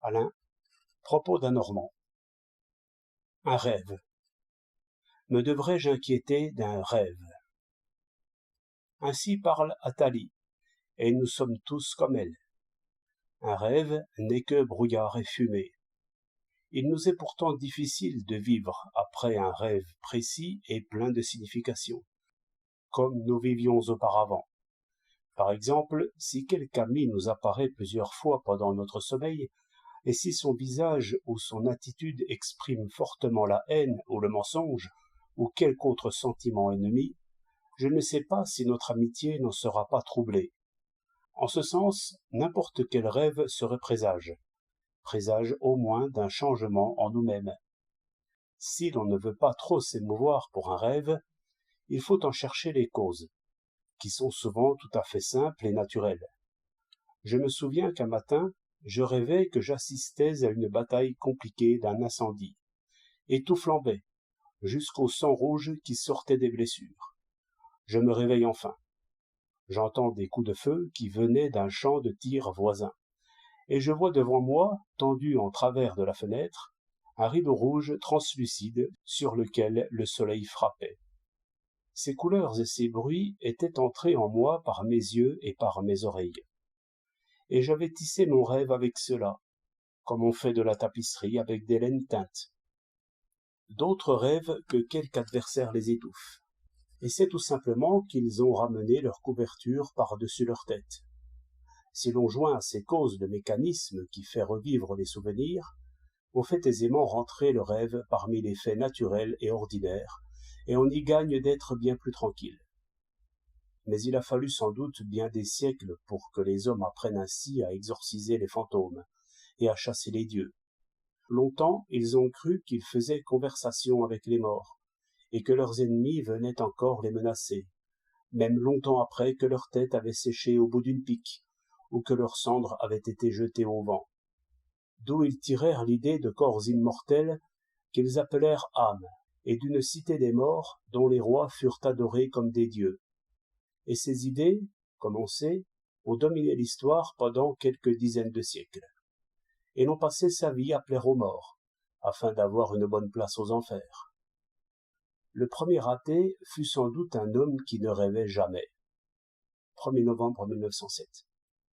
Alain, propos d'un Normand. Un rêve. Me devrais-je inquiéter d'un rêve? Ainsi parle Athalie, et nous sommes tous comme elle. Un rêve n'est que brouillard et fumée. Il nous est pourtant difficile de vivre après un rêve précis et plein de signification, comme nous vivions auparavant. Par exemple, si quelque ami nous apparaît plusieurs fois pendant notre sommeil, et si son visage ou son attitude exprime fortement la haine ou le mensonge, ou quelque autre sentiment ennemi, je ne sais pas si notre amitié n'en sera pas troublée. En ce sens, n'importe quel rêve serait présage au moins d'un changement en nous-mêmes. Si l'on ne veut pas trop s'émouvoir pour un rêve, il faut en chercher les causes, qui sont souvent tout à fait simples et naturelles. Je me souviens qu'un matin, je rêvais que j'assistais à une bataille compliquée d'un incendie, et tout flambait, jusqu'au sang rouge qui sortait des blessures. Je me réveille enfin. J'entends des coups de feu qui venaient d'un champ de tir voisin, et je vois devant moi, tendu en travers de la fenêtre, un rideau rouge translucide sur lequel le soleil frappait. Ces couleurs et ces bruits étaient entrés en moi par mes yeux et par mes oreilles. Et j'avais tissé mon rêve avec cela, comme on fait de la tapisserie avec des laines teintes. D'autres rêvent que quelque adversaire les étouffe, et c'est tout simplement qu'ils ont ramené leur couverture par-dessus leur tête. Si l'on joint à ces causes le mécanisme qui fait revivre les souvenirs, on fait aisément rentrer le rêve parmi les faits naturels et ordinaires, et on y gagne d'être bien plus tranquille. Mais il a fallu sans doute bien des siècles pour que les hommes apprennent ainsi à exorciser les fantômes et à chasser les dieux. Longtemps, ils ont cru qu'ils faisaient conversation avec les morts, et que leurs ennemis venaient encore les menacer, même longtemps après que leur tête avait séché au bout d'une pique, ou que leurs cendres avaient été jetées au vent. D'où ils tirèrent l'idée de corps immortels qu'ils appelèrent âmes, et d'une cité des morts dont les rois furent adorés comme des dieux. Et ces idées, comme on sait, ont dominé l'histoire pendant quelques dizaines de siècles, et l'on passait sa vie à plaire aux morts, afin d'avoir une bonne place aux enfers. Le premier athée fut sans doute un homme qui ne rêvait jamais. 1er novembre 1907.